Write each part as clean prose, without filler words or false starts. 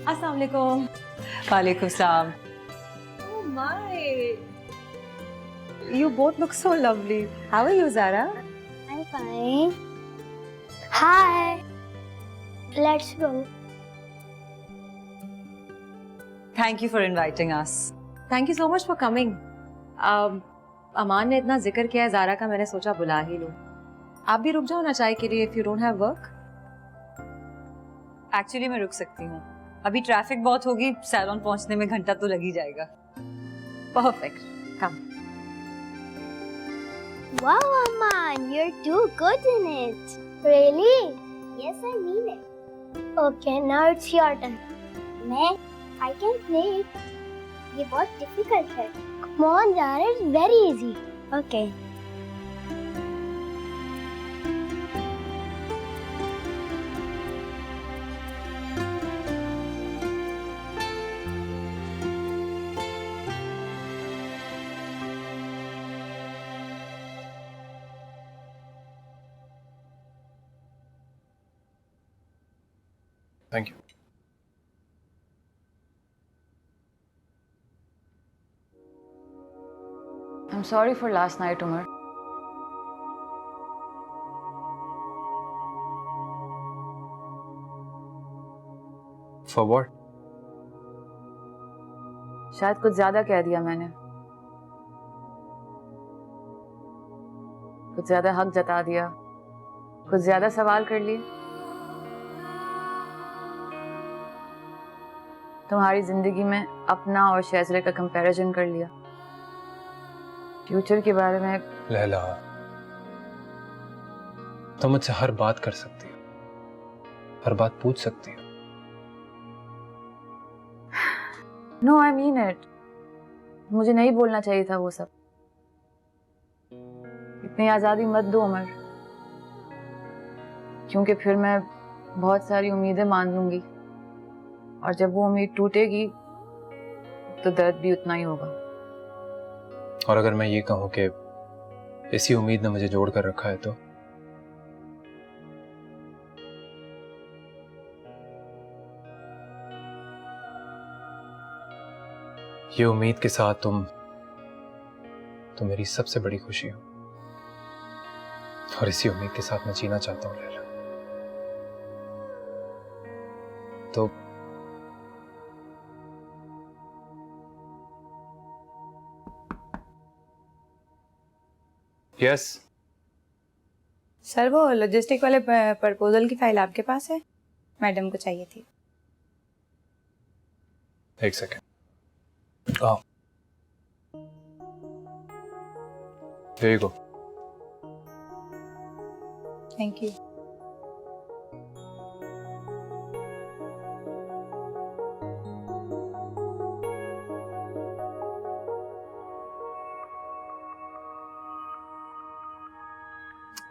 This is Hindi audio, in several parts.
अस्सलाम वालेकुम। वालेकुम सलाम। Oh my, you both look so lovely. How are you, Zara? I'm fine. Hi. Let's go. Thank you for inviting us. Thank you so much for coming. अमान ने इतना जिक्र किया है ज़ारा का, मैंने सोचा बुला ही लूं। आप भी रुक जाओ ना चाय के लिए, if you don't have work. Actually मैं रुक सकती हूँ, अभी ट्रैफिक बहुत होगी, सैलून पहुँचने में घंटा तो लग ही जाएगा। Perfect. Come. Wow, Aman, you're too good in it. Really? Yes, I mean it. Okay, now it's your turn. I can play it. ये बहुत difficult है. Come on, Zara, it's very easy. Okay. Thank you. I'm sorry for last night, Umar. For what? शायद कुछ ज्यादा कह दिया मैंने, कुछ ज्यादा हक जता दिया, कुछ ज्यादा सवाल कर लिए। तुम्हारी जिंदगी में अपना और शहज़रे का कंपैरिजन कर लिया। फ्यूचर के बारे में लैला, तुम मुझसे हर बात कर सकती हो, हर बात पूछ सकती हो। No, I mean it. मुझे नहीं बोलना चाहिए था वो सब। इतनी आजादी मत दो उमर, क्योंकि फिर मैं बहुत सारी उम्मीदें मान लूंगी और जब वो उम्मीद टूटेगी तो दर्द भी उतना ही होगा। और अगर मैं ये कहूं कि इसी उम्मीद ने मुझे जोड़ कर रखा है तो ये उम्मीद के साथ तुम मेरी सबसे बड़ी खुशी हो, और इसी उम्मीद के साथ मैं जीना चाहता हूं लैला। तो यस, सर वो लॉजिस्टिक वाले प्रपोजल की फाइल आपके पास है? मैडम को चाहिए थी। एक सेकेंड। आओ, here you go. Thank you.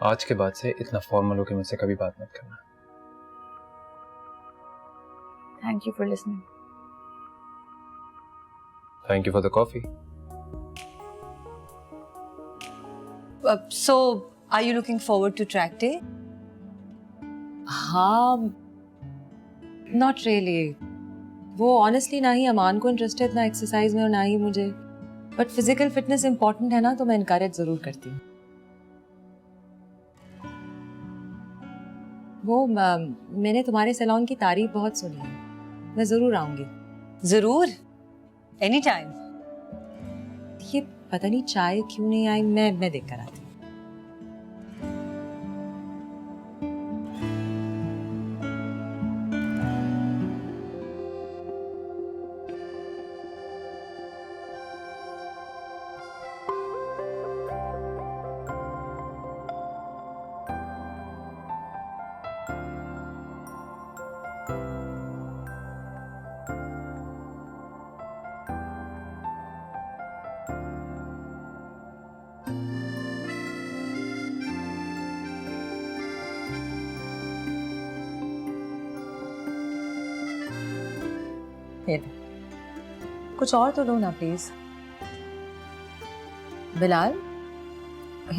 आज के बाद से इतना फॉर्मल होकर मुझसे कभी बात मत करना। Thank you for listening. Thank you for the coffee. So, are you looking forward to track day? हाँ, not really. वो honestly ना ही अमान को इंटरेस्टेड ना एक्सरसाइज में और ना ही मुझे, बट फिजिकल फिटनेस इंपॉर्टेंट है ना, तो मैं इनकरेज जरूर करती हूँ। वो मैंने तुम्हारे सैलून की तारीफ बहुत सुनी है, मैं जरूर आऊंगी। जरूर, एनी टाइम। ये पता नहीं चाय क्यों नहीं आई, मैं देख कर आती हूँ। ये दे। कुछ और तो लो ना प्लीज। बिलाल,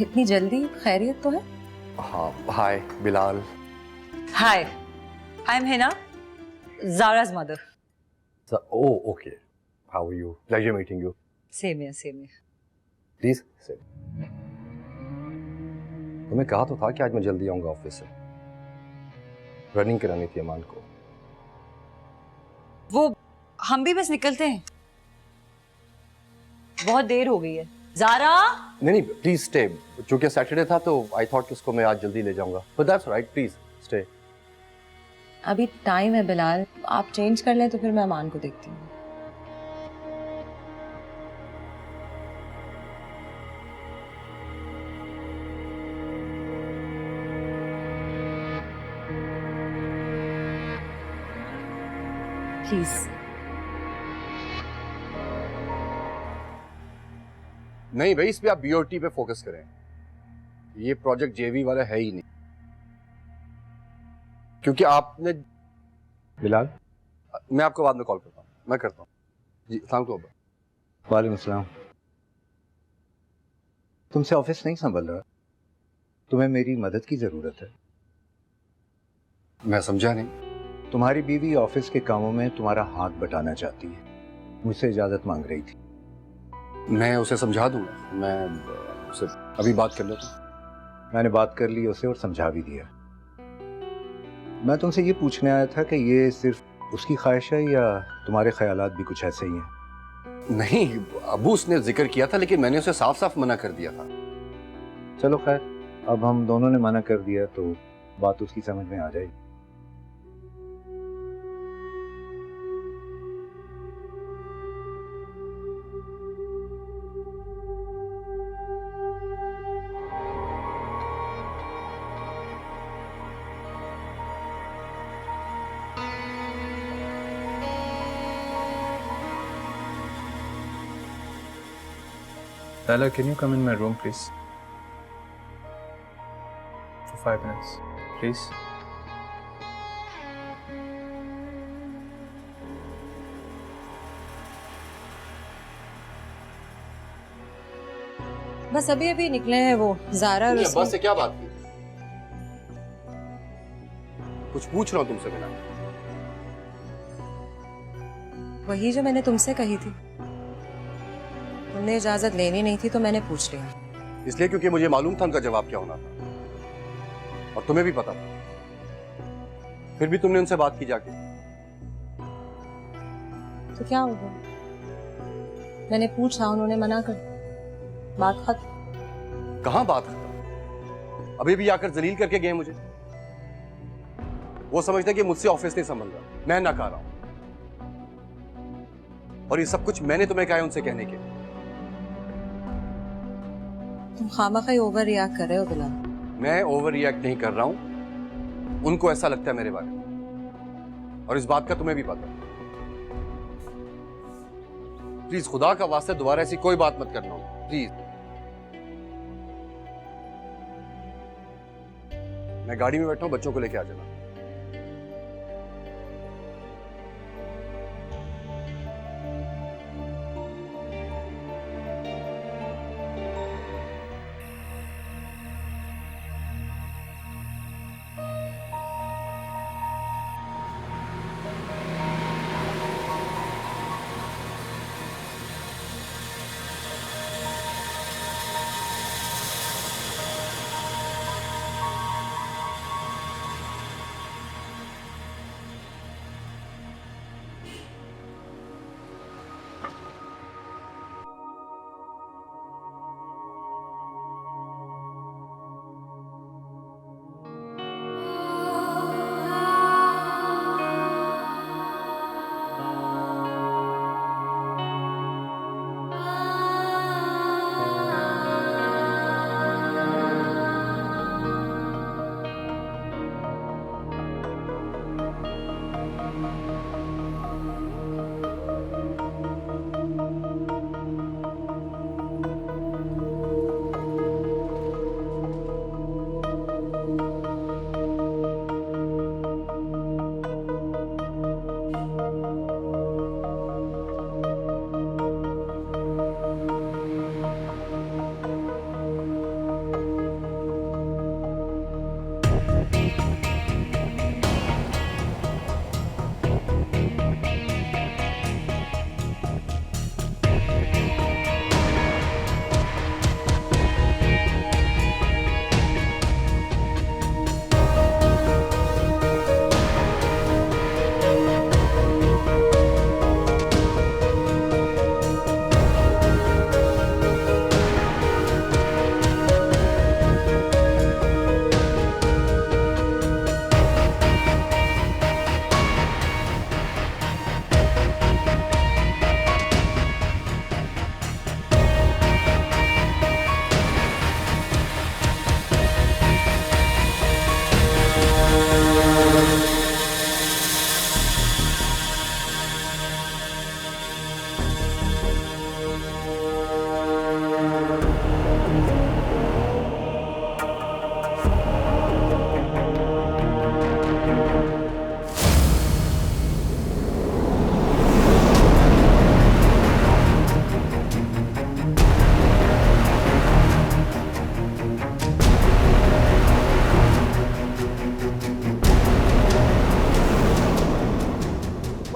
इतनी जल्दी खैरियत तो है? हाँ, hi Bilal. Hi, I am Hina, Zara's mother. Oh, okay. How are you? Pleasure meeting you. Same है सेम है। Please sit. तुम्हें कहा तो था कि आज मैं जल्दी आऊंगा ऑफिस से। रनिंग करानी थी अमान को। वो हम भी बस निकलते हैं, बहुत देर हो गई है। ज़ारा नहीं प्लीज स्टे। चूंकि सैटरडे था तो आई थॉट कि उसको मैं आज जल्दी ले जाऊंगा। But that's right, please stay. अभी टाइम है बिलाल, आप चेंज कर लें तो फिर मैं अमान को देखती हूँ। प्लीज। नहीं भाई, इस पे आप बीओटी पे फोकस करें। ये प्रोजेक्ट जेवी वाला है ही नहीं, क्योंकि आपने। बिलाल, मैं आपको बाद में कॉल करता हूँ, मैं करता हूँ जी। अस्सलाम वालेकुम। वालेकुम सलाम। तुमसे ऑफिस नहीं संभल रहा, तुम्हें मेरी मदद की जरूरत है। मैं समझा नहीं। तुम्हारी बीवी ऑफिस के कामों में तुम्हारा हाथ बटाना चाहती है, मुझसे इजाजत मांग रही थी। मैं उसे समझा दूंगा, मैं उसे अभी बात कर लेता हूँ। मैंने बात कर ली उसे और समझा भी दिया। मैं तुमसे ये पूछने आया था कि ये सिर्फ उसकी ख्वाहिश है या तुम्हारे ख्यालात भी कुछ ऐसे ही हैं? नहीं, अबू उसने जिक्र किया था, लेकिन मैंने उसे साफ साफ मना कर दिया था। चलो खैर, अब हम दोनों ने मना कर दिया तो बात उसकी समझ में आ जाएगी। Tyler, can you come in my room, please? For 5 minutes, please. बस अभी अभी निकले हैं वो ज़ारा और बस उसने। से क्या बात की? कुछ पूछ रहा हूँ तुमसे बिना। वही जो मैंने तुमसे कही थी, तुमने इजाजत लेनी नहीं थी तो मैंने पूछ लिया। इसलिए क्योंकि मुझे मालूम था उनका जवाब क्या होना था, और तुम्हें भी पता था। फिर भी तुमने उनसे बात की जाके। तो क्या हो गया? मैंने पूछा, उन्होंने मना कर, बात खत्म। कहाँ बात खत्म? अभी भी आकर जलील करके गए मुझे। वो समझते कि मुझसे ऑफिस नहीं संभल रहा, मैं नकार रहा हूं। और ये सब कुछ मैंने तुम्हें कहा है उनसे कहने के। तुम खामखा ओवर रिएक्ट कर रहे हो बिलाल। मैं ओवर रिएक्ट नहीं कर रहा हूं, उनको ऐसा लगता है मेरे बारे में, और इस बात का तुम्हें भी पता है। प्लीज खुदा का वास्ते दोबारा ऐसी कोई बात मत करना, प्लीज। मैं गाड़ी में बैठा हूं, बच्चों को लेके आ जाना।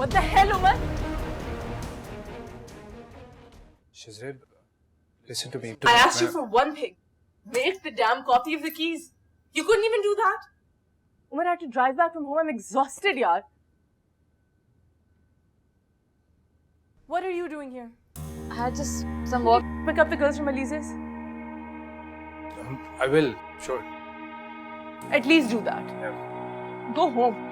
What the hell, Umar? Shazib, listen to me. I asked you for one thing. Make the damn copy of the keys. You couldn't even do that. Umar, I had to drive back from home. I'm exhausted, yaar. What are you doing here? I had just some work. Pick up the girls from Elise's. I will, sure. At least do that. Yeah. Go home.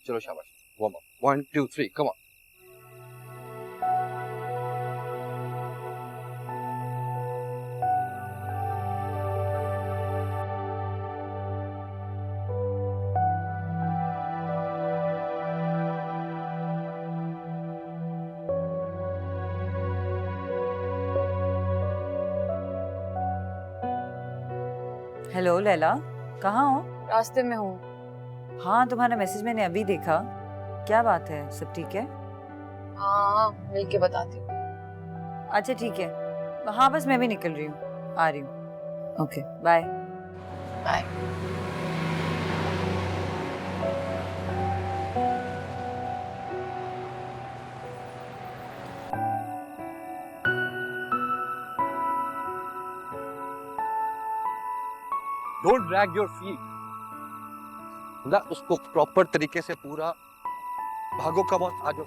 चलो शाबाश warm up 1 2 3 come on hello Laila, कहाँ हो? रास्ते में हूँ। हाँ, तुम्हारा मैसेज मैंने अभी देखा। क्या बात है, सब ठीक है? हाँ, मिल के बताती हूँ। अच्छा ठीक है। हाँ बस मैं भी निकल रही हूँ, आ रही हूँ। Okay bye. Bye. Don't drag your feet ना, उसको प्रॉपर तरीके से पूरा भागो। कम ऑन, आ जाओ।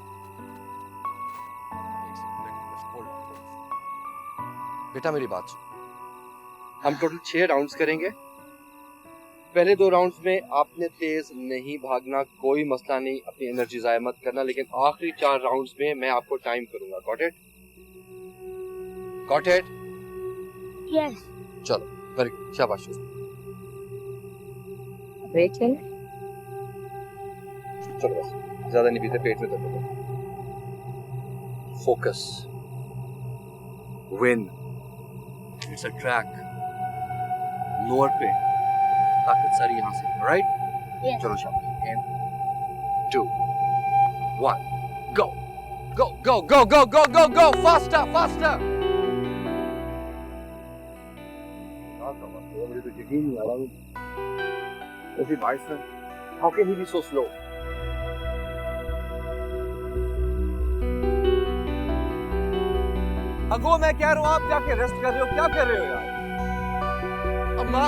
बेटा मेरी बात सुन, हम टोटल 6 राउंड्स करेंगे। पहले 2 राउंड्स में आपने तेज नहीं भागना, कोई मसला नहीं, अपनी एनर्जी जाया मत करना, लेकिन आखिरी 4 राउंड्स में मैं आपको टाइम करूंगा। Got it? Got it? Yes. चलो वेरी गुड, शाबाश। ब्रेक ले ले। चलो बस, ज्यादा नहीं पीते, पेट में दर्द होता है। Focus, win, it's a track, lower पे ताकत सारी यहाँ से, राइट? चलो शाबाश। 1 2 1 गो गो गो गो गो गो गो गो, फास्टर फास्टर। मुझे तो यकीन नहीं आ रहा। ओके भाई sir, how can he be so slow? अगो मैं कह रहा हूँ, आप जाके रेस्ट कर रहे हो, क्या कर रहे हो यार? अम्मा,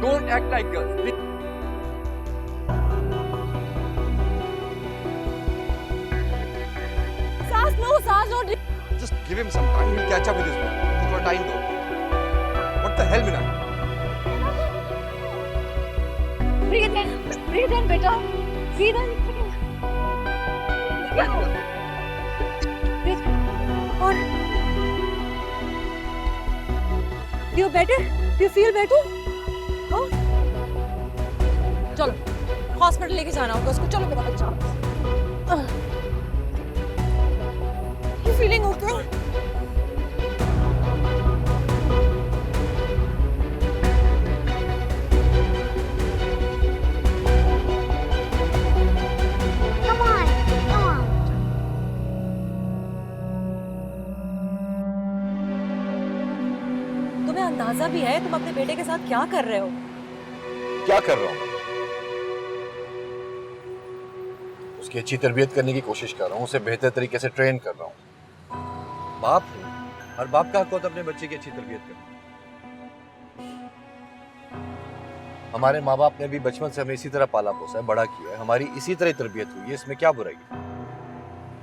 डोंट एक्ट लाइक गर्ल्स। सांस लो। Just give him some time, will catch up with this. थोड़ा टाइम दो। What the hell Mina? Breathe in, बेटा। Breathe in. और you better? You feel better? हाँ? चलो हॉस्पिटल लेके जाना होगा उसको। चलो मेरा बच्चा। You feeling okay? Come on, come on. तुम्हें अंदाजा भी है तुम अपने बेटे के साथ क्या कर रहे हो? क्या कर रहा हूँ? उसकी अच्छी तरबियत करने की कोशिश कर रहा हूँ, उसे बेहतर तरीके से ट्रेन कर रहा हूँ। बाप हूँ, हर बाप का हक होता है अपने बच्चे की अच्छी तरबियत करने। हमारे माँ बाप ने भी बचपन से हमें इसी तरह पाला पोसा है, बड़ा किया है, हमारी इसी तरह तरबियत हुई है, इसमें क्या बुराई है?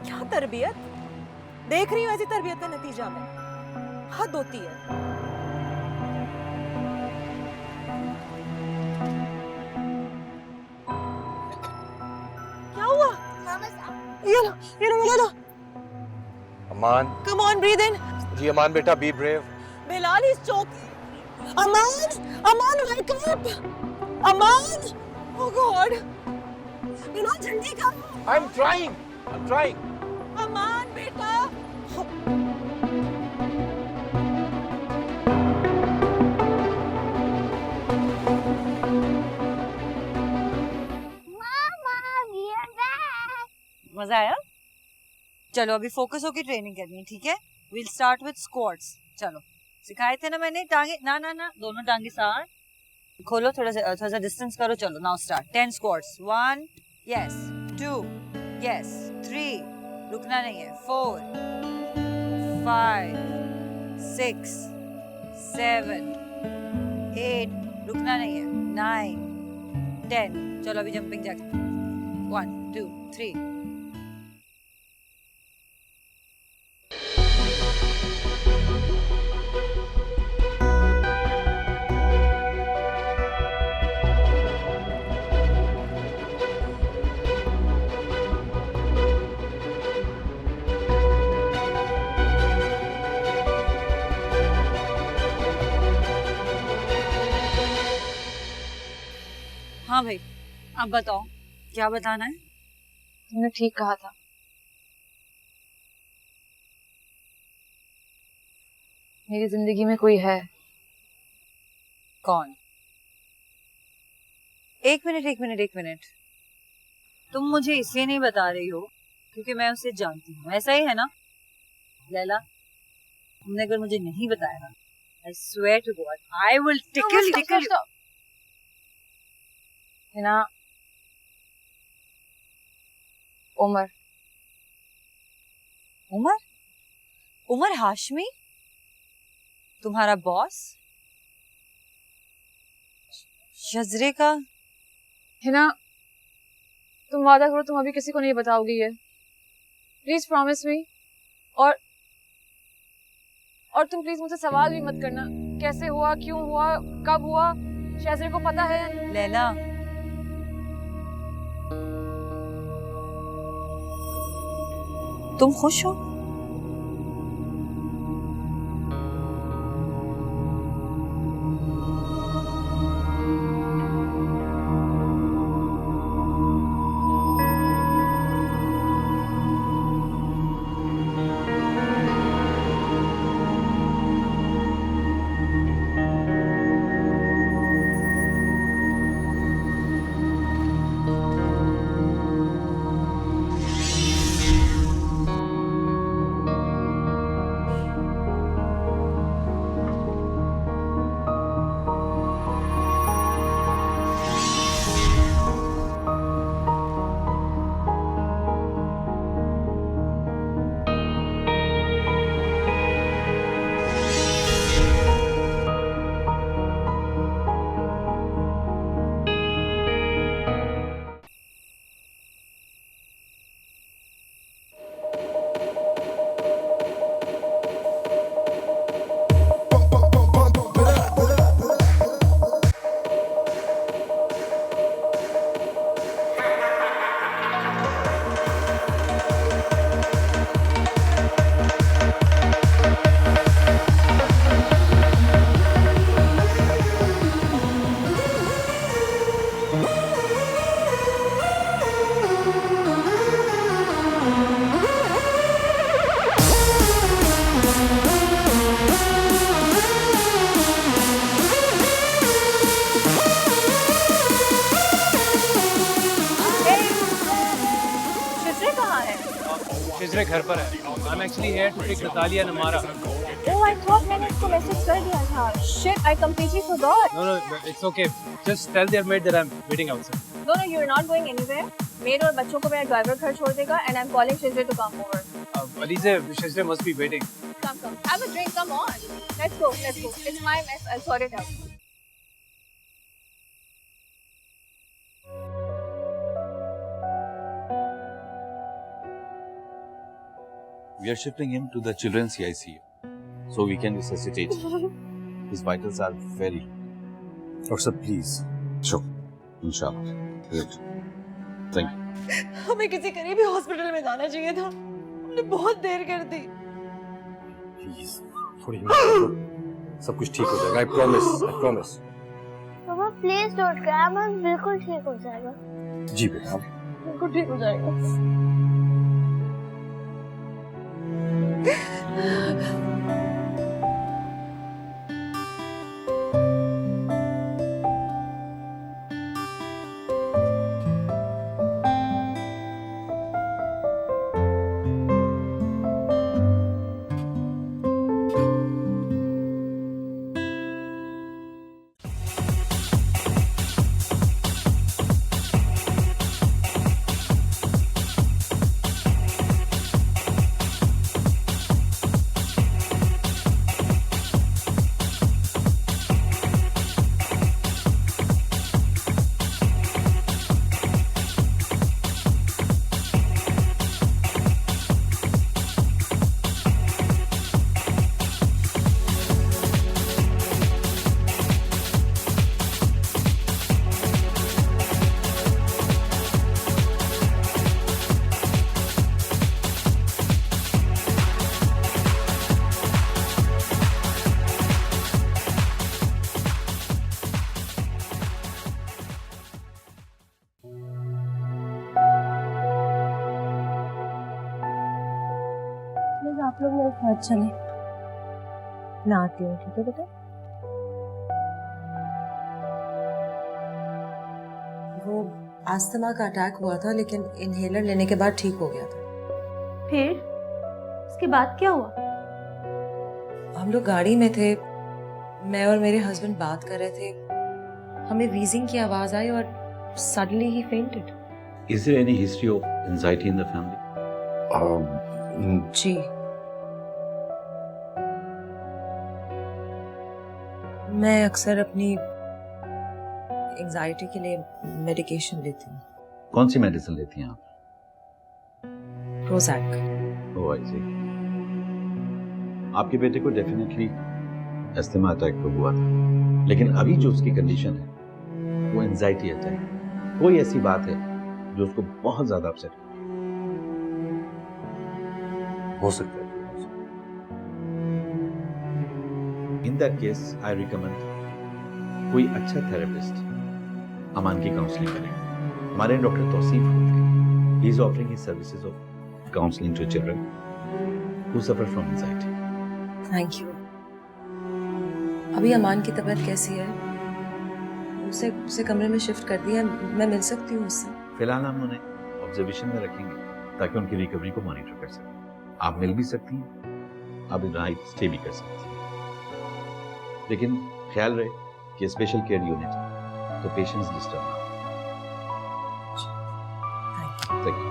क्या तरबियत? देख रही हूँ ऐसी तरबियत का नतीजा में हद होती है। क्या हुआ? ये लो। अमान, Come on, breathe in. जी अमान बेटा, be brave. Bilal is choking. Aman, wake up. Aman, oh God. Bilal, जल्दी कर. I'm trying. Aman, बेटा. मजा आया? चलो अभी फोकस होकर ट्रेनिंग करनी है, ठीक है? Will start with squats. चलो सिखाए थे ना मैंने, टांगे ना ना ना, दोनों टांगे साथ खोलो, थोड़ा सा डिस्टेंस करो। चलो now start 10 squats. 1 yes, 2 yes, 3 रुकना नहीं है, 4 5 6 7 8 रुकना नहीं है, 9 10। चलो अभी जंपिंग जैक 1 2 3। हाँ भाई, अब बताओ क्या बताना है? तुमने ठीक कहा था। मेरी जिंदगी में कोई है। कौन? एक मिनट। तुम मुझे इसलिए नहीं बता रही हो क्योंकि मैं उसे जानती हूँ, ऐसा ही है ना? लैला, तुमने अगर मुझे नहीं बताया ना, I swear to God, I will tickle you. Hina, Umar Hashmi, तुम्हारा बॉस, शजरे का। हिना, तुम वादा करो तुम अभी किसी को नहीं बताओगी ये, प्लीज प्रॉमिस मी। और तुम प्लीज मुझसे सवाल भी मत करना, कैसे हुआ, क्यों हुआ, कब हुआ, शहज़रे को पता है? लैला, तुम खुश हो? शिजरे घर पर है। I'm actually here to pick Natalia and Amara. Oh, I thought मैंने इसको मैसेज कर दिया था. Shit, I completely forgot. No, it's okay. Just tell their maid that I'm waiting outside. No, you're not going anywhere. Made और बच्चों को मेरा ड्राइवर घर छोड़ देगा and I'm calling Shizre to come over. Alize, Shizre must be waiting. Come. Have a drink, come on. Let's go. It's my mess. I'll sort it out. We are shifting him to the children's CICU so we can resuscitate him. His vitals are very. Doctor sir, please. Sure. Inshallah. Great. Thank you. हमें किसी करीबी हॉस्पिटल में जाना चाहिए था, हमने बहुत देर कर दी। Please. थोड़ी हिम्मत रखो। सब कुछ ठीक हो जाएगा. I promise. पापा प्लीज डोंट क्राई, मैं बिल्कुल ठीक हो जाएगा। जी बेटा। बिल्कुल ठीक हो जाएगा। आप लोग मेरे साथ चले। मैं आती हूँ, ठीक है बेटा? वो अस्थमा का अटैक हुआ था, लेकिन इनहेलर लेने के बाद ठीक हो गया था। फिर उसके बाद क्या हुआ? हम लोग गाड़ी में थे, मैं और मेरे हस्बैंड बात कर रहे थे, हमें वीजिंग की आवाज आई और suddenly he fainted. Is there any history of anxiety in the family? जी, मैं अक्सर अपनी एंजाइटी के लिए मेडिकेशन लेती हूँ। कौन सी मेडिसिन लेती हैं आप? प्रोजैक। ओह आई सी। आपके बेटे को डेफिनेटली अस्थमा अटैक तो हुआ था, लेकिन अभी जो उसकी कंडीशन है वो एंजाइटी अटैक है। कोई ऐसी बात है जो उसको बहुत ज्यादा अपसेट हो सकता है। In that case I recommend कोई अच्छा थेरेपिस्ट अमान की काउंसलिंग करें। हमारे डॉक्टर तौसीफ होते हैं, he is offering his services of counselling to children who suffer from anxiety. Thank you. अभी अमान की तबीयत कैसी है? उसे कमरे में शिफ्ट कर दिया, मैं मिल सकती हूँ उससे? फिलहाल हम उन्हें ऑब्जर्वेशन में रखेंगे ताकि उनकी रिकवरी को मॉनिटर कर सकें। आप मिल भी सकती हैं, आप नाइट स्टे भी कर सकती हैं, लेकिन ख्याल रहे कि स्पेशल केयर यूनिट है तो पेशेंट्स डिस्टर्ब ना हो। Thank you.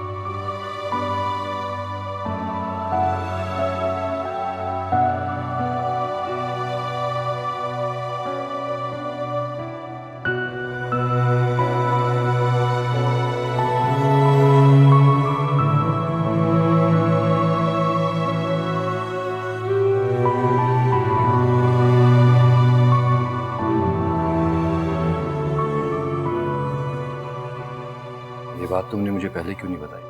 ये बात तुमने मुझे पहले क्यों नहीं बताई?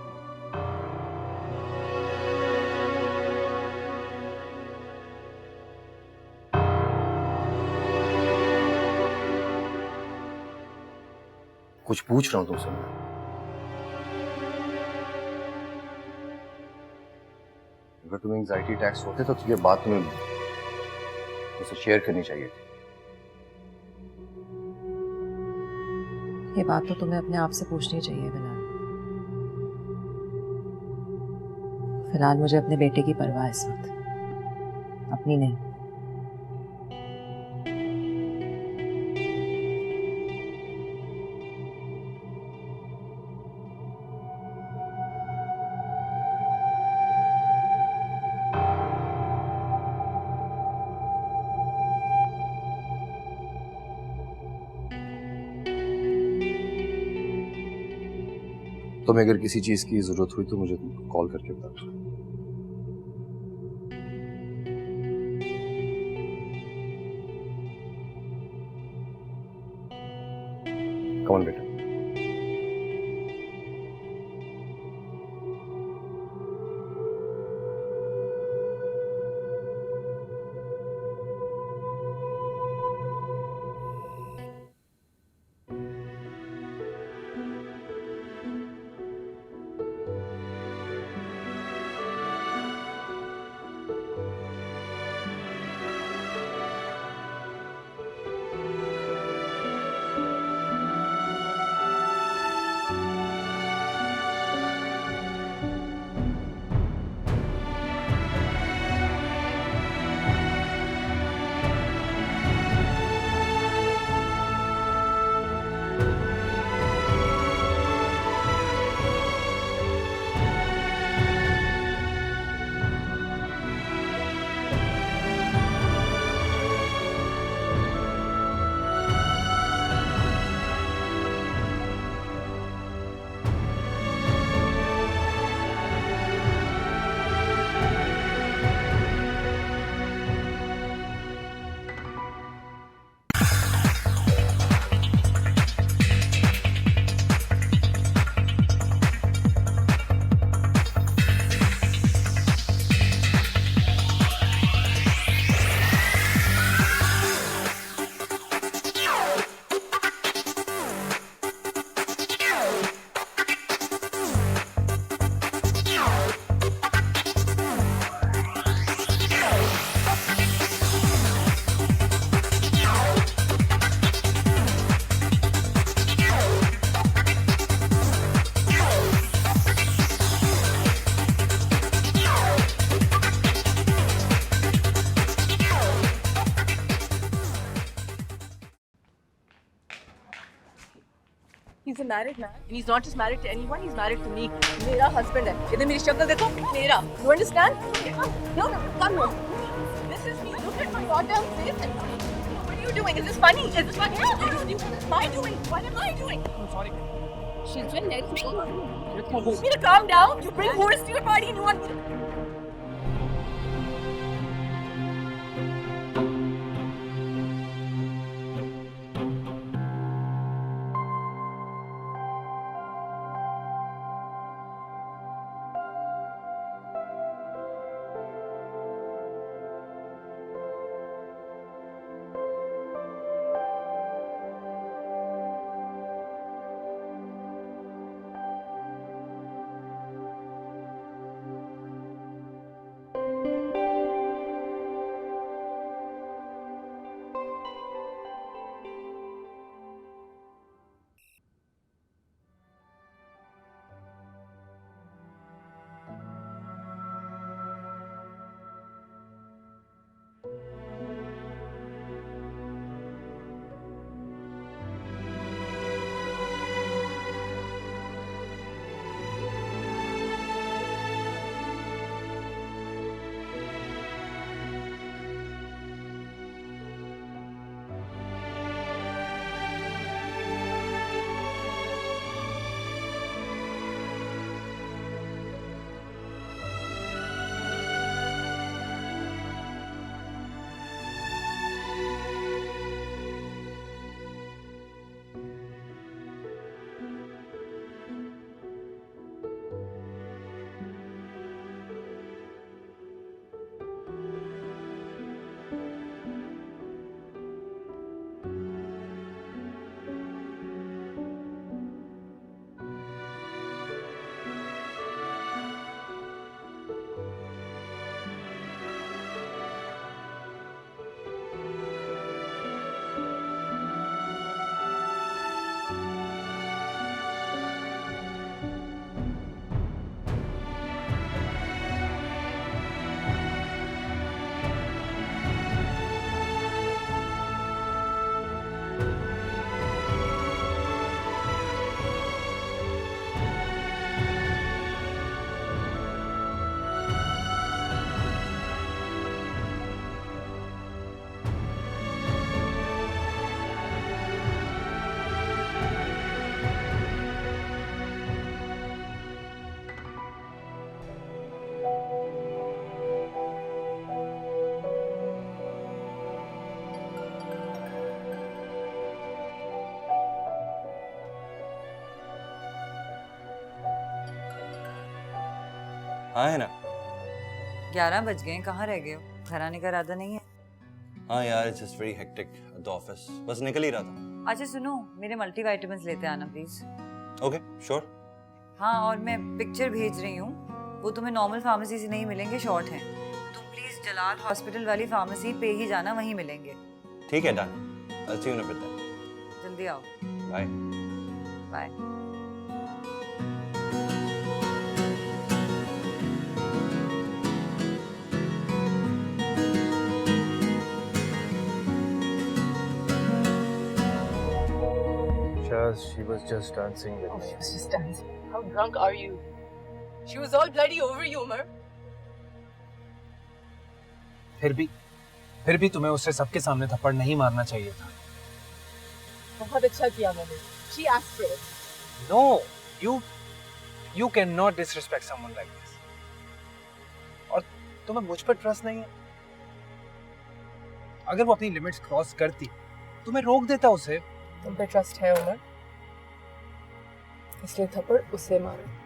कुछ पूछ रहा हूं तुमसे मैं। अगर तुम्हें एंजाइटी अटैक्स होते तो ये बात तुम्हें मुझसे शेयर करनी चाहिए थी। ये बात तो तुम्हें अपने आप से पूछनी चाहिए बिलाल। फिलहाल मुझे अपने बेटे की परवाह है इस वक्त, अपनी नहीं। तुम्हें अगर किसी चीज की जरूरत हुई तो मुझे कॉल करके बता दो। कौन बेटा? He's a married man, and he's not just married to anyone. He's married to me. मेरा husband है. इधर मेरी शक्ल देखो. मेरा. You understand? No, come here. This is me. Look at my goddamn face. What are you doing? Is this funny? Is this funny? What am I doing? What am I doing? I'm sorry. She's been next to me. You want me to calm down? You bring whores to your party and you want me to... हाँ है ना। 11 बज गए, कहाँ रह गए हो? घर आने का इरादा नहीं है? हाँ यार, it's just very hectic at the office, बस निकल ही रहा था। अच्छा सुनो, मेरे मल्टीविटामिन्स लेते आना प्लीज। Okay sure. हाँ, और मैं पिक्चर भेज रही हूँ, वो तुम्हें नॉर्मल फार्मेसी से नहीं मिलेंगे, शॉर्ट हैं। तुम प्लीज जलाल हॉस्पिटल वाली फार्मेसी पे ही जाना, वहीं मिलेंगे। ठीक है, done. I'll see you in a bit then. जल्दी आओ। Bye. Bye. She was just dancing with me. She was just dancing. How drunk are you? She was all bloody over you, Umar. फिर भी तुम्हें उससे सबके सामने थप्पड़ नहीं मारना चाहिए था। बहुत अच्छा किया मैंने। She asked for it. No, you cannot disrespect someone like this. और तुम्हें मुझ पर ट्रस्ट नहीं है? अगर वो अपनी लिमिट्स क्रॉस करती, तुम्हें रोक देता उसे। तुम पे ट्रस्ट है उमर, इसलिए थप्पड़ उसे मारो।